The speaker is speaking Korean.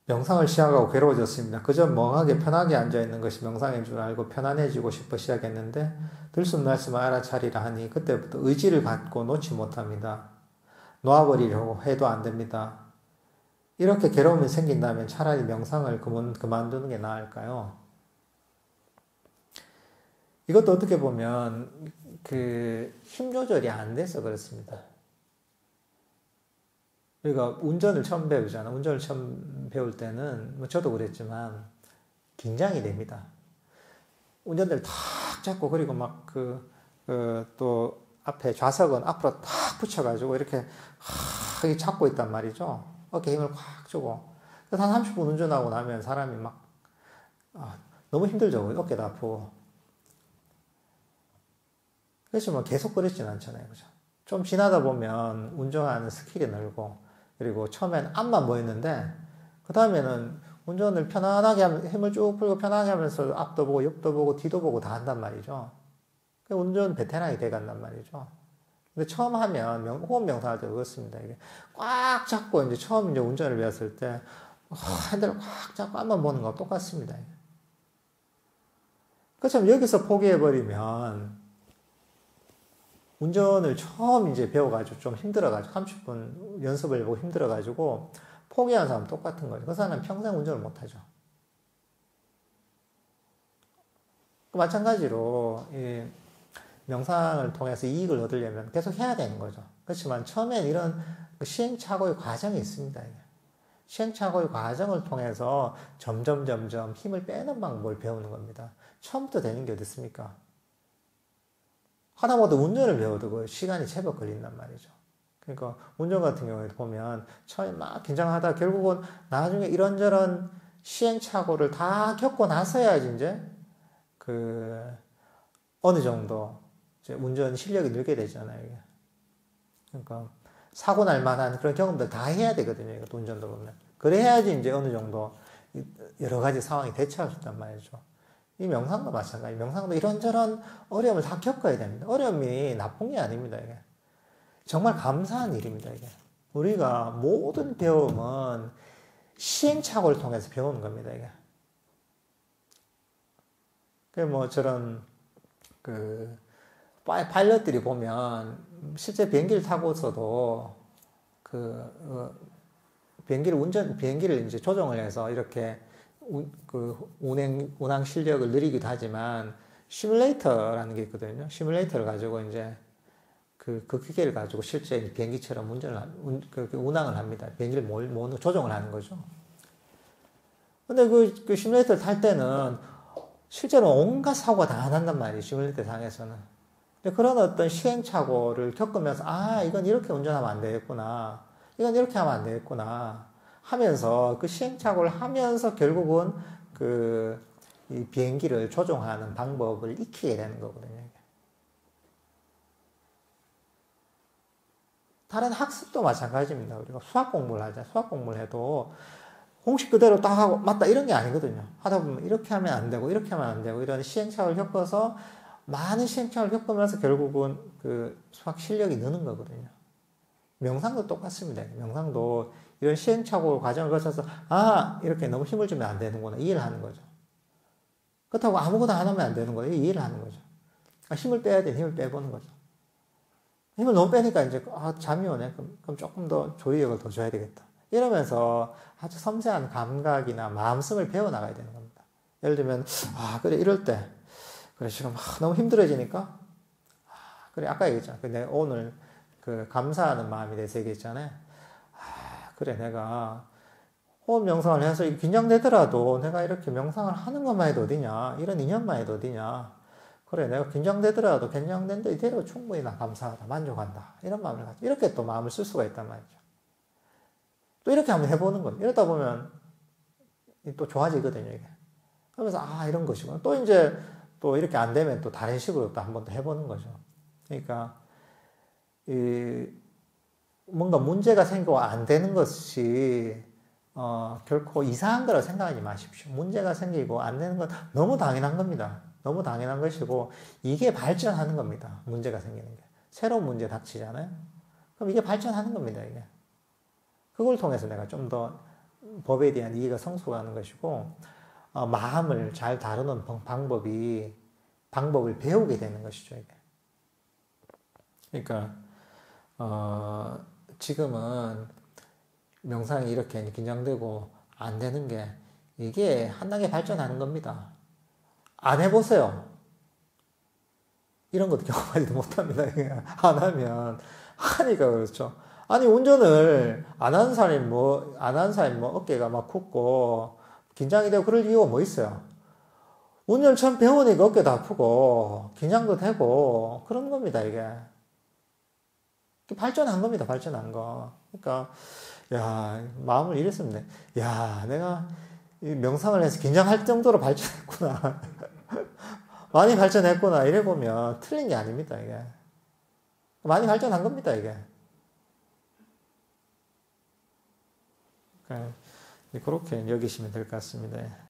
명상을 시작하고 괴로워졌습니다. 그저 멍하게 편하게 앉아있는 것이 명상인 줄 알고 편안해지고 싶어 시작했는데 들숨 날숨 알아차리라 하니 그때부터 의지를 갖고 놓지 못합니다. 놓아버리려고 해도 안 됩니다. 이렇게 괴로움이 생긴다면 차라리 명상을 그만두는 게 나을까요? 이것도 어떻게 보면 힘 조절이 안 돼서 그렇습니다. 우리가 운전을 처음 배우잖아. 운전을 처음 배울 때는, 뭐 저도 그랬지만, 긴장이 됩니다. 운전대를 탁 잡고, 그리고 막 또 앞에 좌석은 앞으로 탁 붙여가지고, 이렇게 잡고 있단 말이죠. 어깨에 힘을 꽉 주고. 그래서 한 30분 운전하고 나면 사람이 너무 힘들죠. 어깨도 아프고. 그래서 뭐 계속 그렇지는 않잖아요. 그죠? 좀 지나다 보면 운전하는 스킬이 늘고, 그리고 처음엔 앞만 보였는데, 그 다음에는 운전을 편안하게 하면, 힘을 쭉 풀고 편하게 하면서 앞도 보고, 옆도 보고, 뒤도 보고 다 한단 말이죠. 운전 베테랑이 돼 간단 말이죠. 근데 처음 하면, 호흡 명상할 때 그렇습니다. 이게 꽉 잡고, 이제 처음 이제 운전을 배웠을 때, 핸들을 꽉 잡고 앞만 보는 거랑 똑같습니다. 그처럼 여기서 포기해버리면, 운전을 처음 이제 배워가지고 좀 힘들어가지고 30분 연습을 해보고 힘들어가지고 포기한 사람 똑같은 거죠. 그 사람은 평생 운전을 못하죠. 마찬가지로 이 명상을 통해서 이익을 얻으려면 계속 해야 되는 거죠. 그렇지만 처음엔 이런 시행착오의 과정이 있습니다. 시행착오의 과정을 통해서 점점 힘을 빼는 방법을 배우는 겁니다. 처음부터 되는 게 어디 있습니까? 하다못해 운전을 배워도 시간이 제법 걸린단 말이죠. 그러니까 운전 같은 경우에 보면 처음에 막 긴장하다 결국은 나중에 이런저런 시행착오를 다 겪고 나서야지 이제 어느 정도 이제 운전 실력이 늘게 되잖아요. 이게. 그러니까 사고 날 만한 그런 경험들 다 해야 되거든요. 이것도 운전도 보면. 그래야지 이제 어느 정도 여러 가지 상황에 대처할 수 있단 말이죠. 이 명상도 마찬가지. 명상도 이런저런 어려움을 다 겪어야 됩니다. 어려움이 나쁜 게 아닙니다, 이게. 정말 감사한 일입니다, 이게. 우리가 모든 배움은 시행착오를 통해서 배우는 겁니다, 이게. 저런, 파일럿들이 보면, 실제 비행기를 타고서도, 비행기를 이제 조정을 해서 이렇게 운항 실력을 늘리기도 하지만, 시뮬레이터라는 게 있거든요. 시뮬레이터를 가지고 이제, 그 기계를 가지고 실제 비행기처럼 운항을 합니다. 비행기를 조정을 하는 거죠. 근데 그 시뮬레이터를 탈 때는, 실제로 온갖 사고가 다 난단 말이에요. 시뮬레이터 상에서는. 근데 그런 어떤 시행착오를 겪으면서, 이건 이렇게 운전하면 안 되겠구나. 이건 이렇게 하면 안 되겠구나. 하면서, 그 시행착오를 하면서 결국은 이 비행기를 조종하는 방법을 익히게 되는 거거든요. 다른 학습도 마찬가지입니다. 우리가 수학 공부를 하자. 수학 공부를 해도 공식 그대로 딱 하고 맞다 이런 게 아니거든요. 하다 보면 이렇게 하면 안 되고 이렇게 하면 안 되고 이런 시행착오를 겪어서 많은 시행착오를 겪으면서 결국은 수학 실력이 느는 거거든요. 명상도 똑같습니다. 명상도 이런 시행착오 과정을 거쳐서 이렇게 너무 힘을 주면 안 되는구나 이해를 하는 거죠. 그렇다고 아무것도 안 하면 안 되는 거예요. 이해를 하는 거죠. 힘을 빼야 돼. 힘을 빼보는 거죠. 힘을 너무 빼니까 이제 잠이 오네. 그럼 조금 더 조리력을 더 줘야 되겠다. 이러면서 아주 섬세한 감각이나 마음씀을 배워나가야 되는 겁니다. 예를 들면, 그래, 이럴 때, 그래, 지금 너무 힘들어지니까, 그래, 아까 얘기했잖아. 내가 오늘 감사하는 마음에 대해서 얘기했잖아요. 그래, 내가 호흡 명상을 해서 긴장되더라도 내가 이렇게 명상을 하는 것만 해도 어디냐, 이런 인연만 해도 어디냐. 그래, 내가 긴장되더라도 긴장된데 이대로 충분히 나 감사하다, 만족한다. 이런 마음을 가지고, 이렇게 또 마음을 쓸 수가 있단 말이죠. 또 이렇게 한번 해보는 거예요. 이러다 보면 또 좋아지거든요, 이게. 그러면서, 이런 것이구나. 또 이제, 또 이렇게 안 되면 또 다른 식으로 또 한 번 더 해보는 거죠. 그러니까, 뭔가 문제가 생기고 안 되는 것이, 결코 이상한 거라고 생각하지 마십시오. 문제가 생기고 안 되는 건 너무 당연한 겁니다. 너무 당연한 것이고, 이게 발전하는 겁니다. 문제가 생기는 게. 새로운 문제 닥치잖아요? 그럼 이게 발전하는 겁니다, 이게. 그걸 통해서 내가 좀 더 법에 대한 이해가 성숙하는 것이고, 마음을 잘 다루는 방법을 배우게 되는 것이죠, 이게. 그러니까, 지금은 명상이 이렇게 긴장되고 안 되는 게, 이게 한 단계 발전하는 겁니다. 안 해보세요. 이런 것도 경험하지도 못합니다. 안 하면. 하니까 그렇죠. 아니, 운전을 안 하는 사람이 뭐 어깨가 막 굽고, 긴장이 되고 그럴 이유가 뭐 있어요? 운전을 처음 배우니까 어깨도 아프고, 긴장도 되고, 그런 겁니다, 이게. 발전한 겁니다, 발전한 거. 그러니까, 야, 마음을 이랬으면 돼. 야, 내가 명상을 해서 긴장할 정도로 발전했구나. 많이 발전했구나. 이래 보면 틀린 게 아닙니다, 이게. 많이 발전한 겁니다, 이게. 그러니까 그렇게 여기시면 될 것 같습니다.